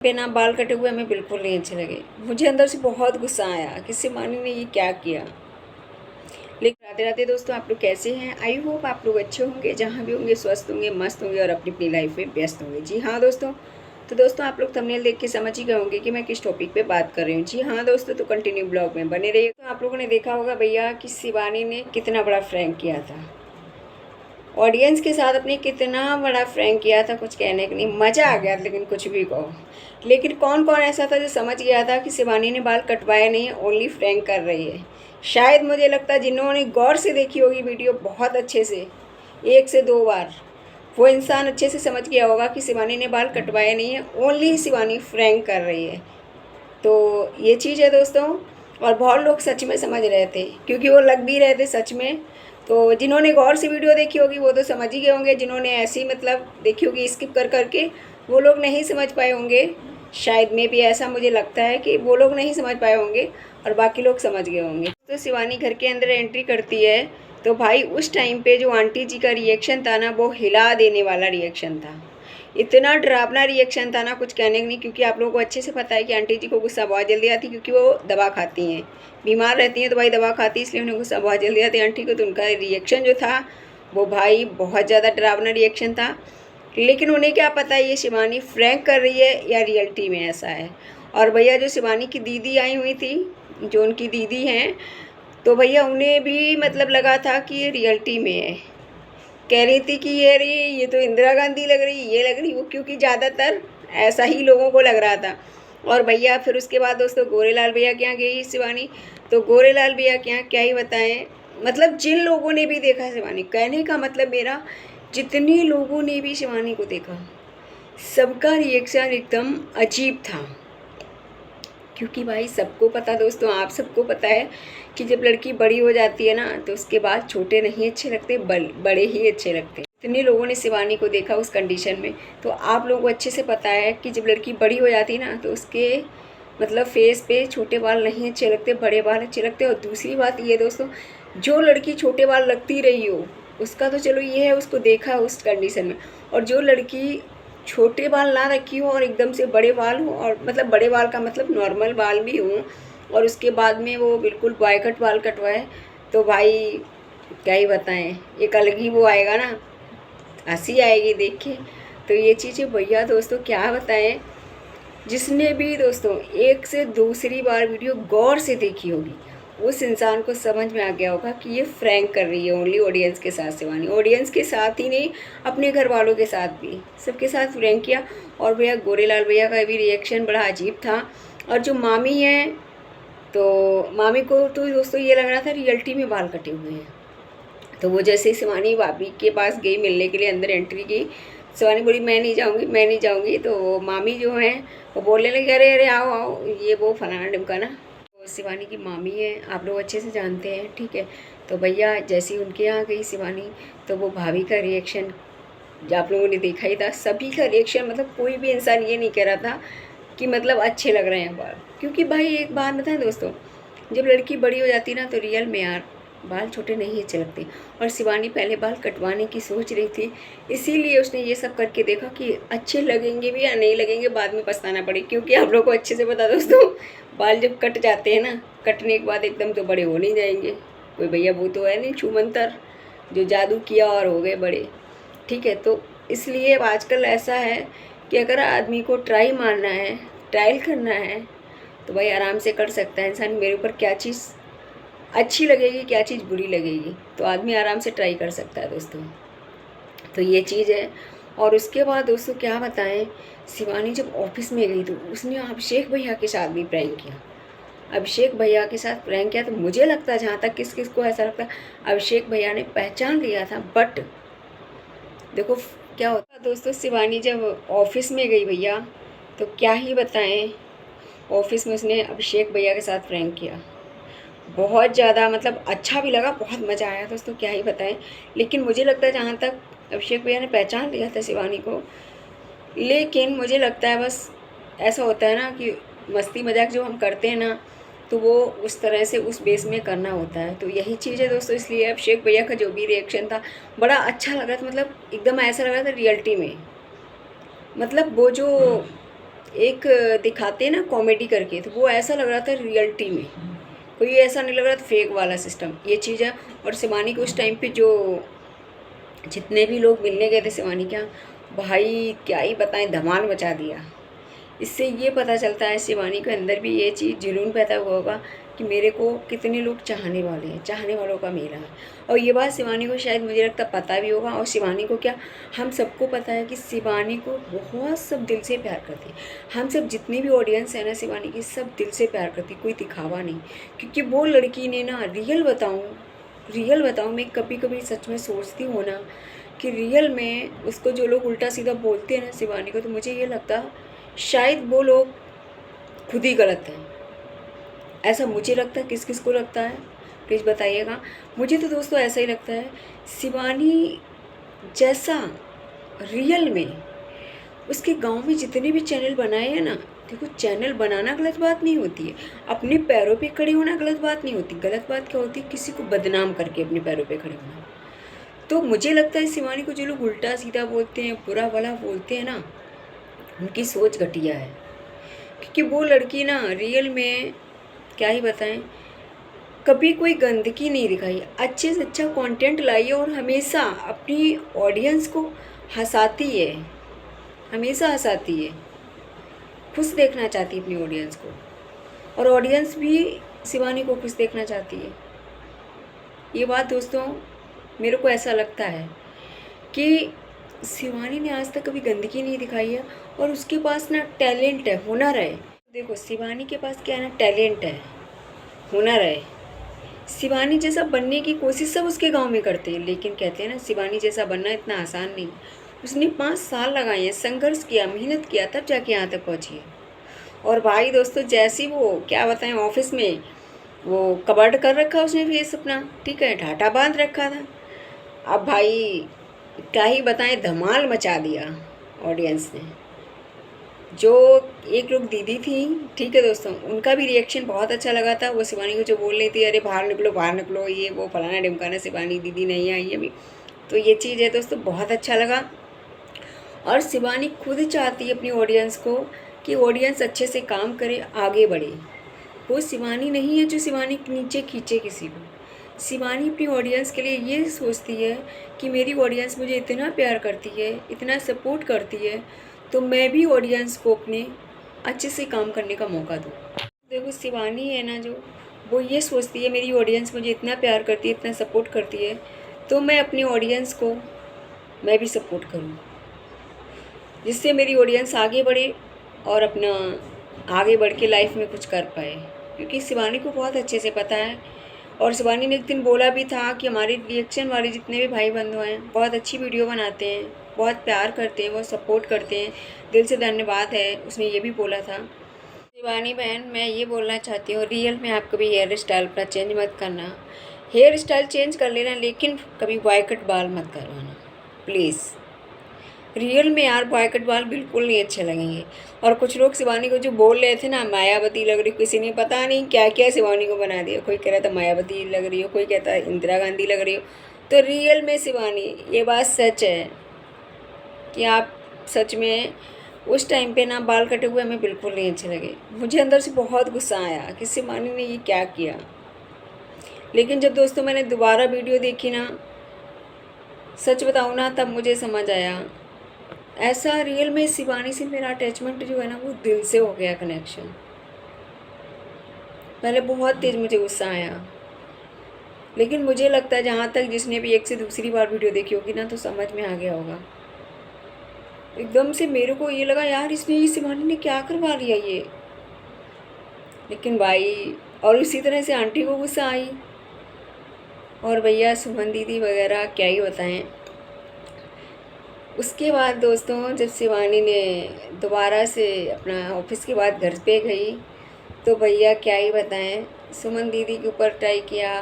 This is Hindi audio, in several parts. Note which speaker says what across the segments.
Speaker 1: बिना बाल कटे हुए हमें बिल्कुल नहीं अच्छे लगे। मुझे अंदर से बहुत गुस्सा आया कि शिवानी ने ये क्या किया। लेकिन राधे राधे दोस्तों, आप लोग कैसे हैं? आई होप आप लोग अच्छे होंगे, जहाँ भी होंगे स्वस्थ होंगे, मस्त होंगे और अपनी अपनी लाइफ में व्यस्त होंगे। जी हाँ दोस्तों, तो दोस्तों आप लोग थंबनेल देख के समझ ही गए होंगे कि मैं किस टॉपिक पे बात कर रही हूँ। जी हाँ दोस्तों, तो कंटिन्यू ब्लॉग में बने रहिए। तो आप लोगों ने देखा होगा भैया कि शिवानी ने कितना बड़ा प्रैंक किया था ऑडियंस के साथ। अपने कितना बड़ा प्रैंक किया था, कुछ कहने का नहीं, मज़ा आ गया। लेकिन कुछ भी कहो, लेकिन कौन कौन ऐसा था जो समझ गया था कि शिवानी ने बाल कटवाए नहीं, ओनली प्रैंक कर रही है? शायद मुझे लगता है जिन्होंने गौर से देखी होगी वीडियो बहुत अच्छे से, 1 से 2 बार, वो इंसान अच्छे से समझ गया होगा कि शिवानी ने बाल कटवाए नहीं है, ओनली शिवानी प्रैंक कर रही है। तो ये चीज़ है दोस्तों। और बहुत लोग सच में समझ रहे थे, क्योंकि वो लग भी रहे थे सच में। तो जिन्होंने गौर से वीडियो देखी होगी वो तो समझ ही गए होंगे, जिन्होंने ऐसी मतलब देखी होगी स्किप कर करके, वो लोग नहीं समझ पाए होंगे। शायद में भी ऐसा मुझे लगता है कि वो लोग नहीं समझ पाए होंगे और बाकी लोग समझ गए होंगे। तो शिवानी घर के अंदर एंट्री करती है, तो भाई उस टाइम पे जो आंटी जी का रिएक्शन था ना, वो हिला देने वाला रिएक्शन था। इतना डरावना रिएक्शन था ना, कुछ कहने का नहीं। क्योंकि आप लोगों को अच्छे से पता है कि आंटी जी को गुस्सा बहुत जल्दी आती है, क्योंकि वो दवा खाती हैं, बीमार रहती हैं तो भाई दवा खाती है, इसलिए उन्हें गुस्सा बहुत जल्दी आती है आंटी को। तो उनका रिएक्शन जो था वो भाई बहुत ज़्यादा डरावना रिएक्शन था। लेकिन उन्हें क्या पता ये शिवानी फ्रैंक कर रही है या रियलिटी में ऐसा है। और भैया जो शिवानी की दीदी आई हुई थी, जो उनकी दीदी हैं, तो भैया उन्हें भी मतलब लगा था कि ये रियलिटी में है। कह रही थी कि ये तो इंदिरा गांधी लग रही, ये लग रही वो, क्योंकि ज़्यादातर ऐसा ही लोगों को लग रहा था। और भैया फिर उसके बाद दोस्तों गोरेलाल भैया के यहाँ गई शिवानी। तो गोरेलाल भैया के यहाँ क्या ही बताएं, मतलब जिन लोगों ने भी देखा शिवानी, कहने का मतलब मेरा, जितने लोगों ने भी शिवानी को देखा, सबका रिएक्शन एकदम अजीब था। क्योंकि भाई सबको पता, दोस्तों आप सबको पता है कि जब लड़की बड़ी हो जाती है ना, तो उसके बाद छोटे नहीं अच्छे लगते, बड़े ही अच्छे लगते हैं। इतने लोगों ने शिवानी को देखा उस कंडीशन में, तो आप लोगों को अच्छे से पता है कि जब लड़की बड़ी हो जाती है ना, तो उसके मतलब फेस पे छोटे बाल नहीं अच्छे लगते, बड़े बाल अच्छे लगते। और दूसरी बात ये दोस्तों, जो लड़की छोटे बाल लगती रही हो उसका तो चलो ये है, उसको देखा उस कंडीशन में। और जो लड़की छोटे बाल ना रखी हो और एकदम से बड़े बाल हो, और मतलब बड़े बाल का मतलब नॉर्मल बाल भी हो, और उसके बाद में वो बिल्कुल बॉय कट बाल कटवाए, तो भाई क्या ही बताएं, एक अलग ही वो आएगा ना, हंसी आएगी देख के। तो ये चीज़ें भैया दोस्तों क्या बताएं, जिसने भी दोस्तों एक से दूसरी बार वीडियो गौर से देखी होगी, उस इंसान को समझ में आ गया होगा कि ये फ्रैंक कर रही है ओनली ऑडियंस के साथ। शिवानी ऑडियंस के साथ ही नहीं, अपने घर वालों के साथ भी, सबके साथ फ्रैंक किया। और भैया गोरेलाल भैया का भी रिएक्शन बड़ा अजीब था। और जो मामी है, तो मामी को तो दोस्तों ये लग रहा था रियलिटी में बाल कटे हुए हैं। तो वो जैसे ही शिवानी भाभी के पास गई मिलने के लिए, अंदर एंट्री की, शिवानी बोली मैं नहीं जाऊँगी, मैं नहीं जाऊँगी। तो मामी जो हैं वो बोलने लगे अरे अरे आओ आओ, ये वो फलाना ढिमकाना। तो शिवानी की मामी है, आप लोग अच्छे से जानते हैं, ठीक है। तो भैया जैसे ही उनके यहाँ गई शिवानी, तो वो भाभी का रिएक्शन आप लोगों ने देखा ही था। सभी का रिएक्शन, मतलब कोई भी इंसान ये नहीं कह रहा था कि मतलब अच्छे लग रहे हैं बाल। क्योंकि भाई एक बात बताएं दोस्तों, जब लड़की बड़ी हो जाती है ना, तो रियल में यार बाल छोटे नहीं अच्छे लगते। और शिवानी पहले बाल कटवाने की सोच रही थी, इसीलिए उसने ये सब करके देखा कि अच्छे लगेंगे भी या नहीं लगेंगे, बाद में पछताना पड़े। क्योंकि आप लोग को अच्छे से पता दोस्तों, बाल जब कट जाते हैं ना, कटने के बाद एकदम तो बड़े हो नहीं जाएंगे। कोई भैया वो तो है नहीं छूमंतर जो जादू किया और हो गए बड़े, ठीक है। तो इसलिए अब आजकल ऐसा है कि अगर आदमी को ट्राई मारना है, ट्रायल करना है, तो भाई आराम से कर सकता है इंसान। मेरे ऊपर क्या चीज़ अच्छी लगेगी, क्या चीज़ बुरी लगेगी, तो आदमी आराम से ट्राई कर सकता है दोस्तों। तो ये चीज़ है। और उसके बाद दोस्तों क्या बताएं, शिवानी जब ऑफिस में गई तो उसने अभिषेक भैया के साथ भी प्रैंक किया। अभिषेक भैया के साथ प्रैंक किया, तो मुझे लगता है, जहाँ तक किस किस को ऐसा लगता है, अभिषेक भैया ने पहचान लिया था। बट देखो क्या होता है दोस्तों, शिवानी जब ऑफिस में गई भैया, तो क्या ही बताएं, ऑफिस में उसने अभिषेक भैया के साथ प्रैंक किया। बहुत ज़्यादा मतलब अच्छा भी लगा, बहुत मज़ा आया दोस्तों, क्या ही बताएं। लेकिन मुझे लगता है जहाँ तक अभिषेक भैया ने पहचान लिया था शिवानी को, लेकिन मुझे लगता है बस ऐसा होता है ना कि मस्ती मजाक जो हम करते हैं ना, तो वो उस तरह से उस बेस में करना होता है। तो यही चीज़ है दोस्तों। इसलिए अभिषेक भैया का जो भी रिएक्शन था बड़ा अच्छा लगा था, मतलब एकदम ऐसा लग रहा था रियलिटी में। मतलब वो जो एक दिखाते हैं ना कॉमेडी करके, तो वो ऐसा लग रहा था रियलिटी में, कोई ऐसा नहीं लग रहा था फेक वाला सिस्टम, ये चीज़ है। और शिवानी को उस टाइम पे जो जितने भी लोग मिलने गए थे शिवानी के यहाँ, भाई क्या ही बताएं, धमाल मचा दिया। इससे ये पता चलता है शिवानी के अंदर भी ये चीज़ जुनून पैदा हुआ होगा कि मेरे को कितने लोग चाहने वाले हैं, चाहने वालों का मेला है। और ये बात शिवानी को शायद मुझे लगता पता भी होगा। और शिवानी को क्या, हम सबको पता है कि शिवानी को बहुत सब दिल से प्यार करती है। हम सब जितनी भी ऑडियंस है ना शिवानी की, सब दिल से प्यार करती, कोई दिखावा नहीं। क्योंकि वो लड़की ने ना, रियल बताऊँ मैं कभी कभी सच में सोचती हूँ ना कि रियल में उसको जो लोग उल्टा सीधा बोलते हैं ना शिवानी को, तो मुझे ये लगता शायद वो लोग खुद ही गलत हैं। ऐसा मुझे लगता है, किस किस को लगता है प्लीज़ बताइएगा। मुझे तो दोस्तों ऐसा ही लगता है, शिवानी जैसा रियल में उसके गांव में जितने भी चैनल बनाए हैं ना, देखो चैनल बनाना गलत बात नहीं होती है, अपने पैरों पे खड़े होना गलत बात नहीं होती। गलत बात क्या होती है, किसी को बदनाम करके अपने पैरों पे खड़े होना। तो मुझे लगता है शिवानी को जो लोग उल्टा सीधा बोलते हैं, बुरा भला बोलते हैं ना, उनकी सोच घटिया है। क्योंकि वो लड़की ना रियल में क्या ही बताएं, कभी कोई गंदगी नहीं दिखाई, अच्छे से अच्छा कंटेंट लाई है। और हमेशा अपनी ऑडियंस को हंसाती है, हमेशा हंसाती है, खुश देखना चाहती है अपनी ऑडियंस को। और ऑडियंस भी शिवानी को खुश देखना चाहती है। ये बात दोस्तों मेरे को ऐसा लगता है कि शिवानी ने आज तक कभी गंदगी नहीं दिखाई है। और उसके पास ना टैलेंट है, हुनर है। देखो शिवानी के पास क्या है ना, टैलेंट है, हुनर है। शिवानी जैसा बनने की कोशिश सब उसके गांव में करते हैं, लेकिन कहते हैं ना शिवानी जैसा बनना इतना आसान नहीं। उसने 5 साल लगाए हैं, संघर्ष किया, मेहनत किया, तब जाके यहाँ तक पहुँची है। और भाई दोस्तों जैसी वो क्या बताएं, ऑफिस में वो कबर्ड कर रखा उसने फेस अपना, ठीक है, ढाटा बांध रखा था। अब भाई क्या ही बताएं, धमाल मचा दिया ऑडियंस ने। जो एक लोग दीदी थी, ठीक है दोस्तों, उनका भी रिएक्शन बहुत अच्छा लगा था। वो शिवानी को जो बोल रही थी, अरे बाहर निकलो, ये वो फलाना ढिमकाना, शिवानी दीदी नहीं आई अभी, तो ये चीज़ है दोस्तों, बहुत अच्छा लगा। और शिवानी खुद चाहती है अपनी ऑडियंस को कि ऑडियंस अच्छे से काम करे, आगे बढ़े। वो शिवानी नहीं है जो शिवानी नीचे खींचे किसी को। शिवानी अपनी ऑडियंस के लिए ये सोचती है कि मेरी ऑडियंस मुझे इतना प्यार करती है, इतना सपोर्ट करती है, तो मैं भी ऑडियंस को अपने अच्छे से काम करने का मौका दूँ। देखो शिवानी है ना जो, वो ये सोचती है मेरी ऑडियंस मुझे इतना प्यार करती है, इतना सपोर्ट करती है, तो मैं अपनी ऑडियंस को मैं भी सपोर्ट करूँ, जिससे मेरी ऑडियंस आगे बढ़े और अपना आगे बढ़ के लाइफ में कुछ कर पाए। क्योंकि शिवानी को बहुत अच्छे से पता है। और शिवानी ने एक दिन बोला भी था कि हमारे रिएक्शन वाले जितने भी भाई बंधु हैं बहुत अच्छी वीडियो बनाते हैं, बहुत प्यार करते हैं, बहुत सपोर्ट करते हैं, दिल से धन्यवाद है, उसने ये भी बोला था। शिवानी बहन मैं ये बोलना चाहती हूँ, रियल में आप कभी हेयर स्टाइल अपना चेंज मत करना। हेयर स्टाइल चेंज कर लेना, लेकिन कभी बॉय कट बाल मत करवाना प्लीज़। रियल में यार बॉय कट बाल बिल्कुल नहीं अच्छे लगेंगे। और कुछ लोग शिवानी को जो बोल रहे थे ना, मायावती लग रही, किसी ने पता नहीं क्या क्या शिवानी को बना दिया। कोई कह रहा था मायावती लग रही हो, कोई कहता है इंदिरा गांधी लग रही हो। तो रियल में शिवानी, ये बात सच है कि आप सच में उस टाइम पे ना बाल कटे हुए हमें बिल्कुल नहीं अच्छे लगे। मुझे अंदर से बहुत गुस्सा आया कि शिवानी ने ये क्या किया। लेकिन जब दोस्तों मैंने दोबारा वीडियो देखी ना, सच बताऊँ ना, तब मुझे समझ आया ऐसा रियल में शिवानी से मेरा अटैचमेंट जो है ना, वो दिल से हो गया कनेक्शन। पहले बहुत तेज़ मुझे गुस्सा आया, लेकिन मुझे लगता है जहाँ तक जिसने भी एक से दूसरी बार वीडियो देखी होगी ना, तो समझ में आ गया होगा। एकदम से मेरे को ये लगा यार इसने, ये शिवानी ने क्या करवा लिया ये। लेकिन भाई, और इसी तरह से आंटी को गुस्सा आई, और भैया सुमन दीदी वगैरह क्या ही बताएं। उसके बाद दोस्तों जब शिवानी ने दोबारा से अपना ऑफिस के बाद घर पे गई, तो भैया क्या ही बताएं, सुमन दीदी के ऊपर ट्राई किया,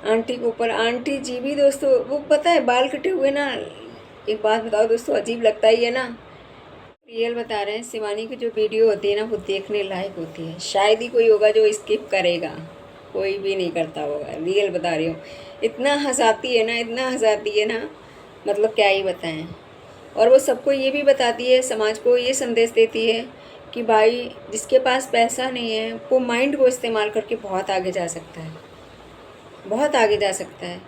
Speaker 1: आंटी के ऊपर। आंटी जी भी दोस्तों, वो पता है बाल कटे हुए ना, एक बात बताओ दोस्तों, अजीब लगता ही है ना। रियल बता रहे हैं, शिवानी की जो वीडियो होती है ना, वो देखने लायक होती है। शायद ही कोई होगा जो स्किप करेगा, कोई भी नहीं करता होगा। रियल बता रही हूँ, इतना हंसाती है ना, इतना हंसाती है ना, मतलब क्या ही बताएं। और वो सबको ये भी बताती है, समाज को ये संदेश देती है कि भाई जिसके पास पैसा नहीं है वो माइंड को इस्तेमाल करके बहुत आगे जा सकता है, बहुत आगे जा सकता है।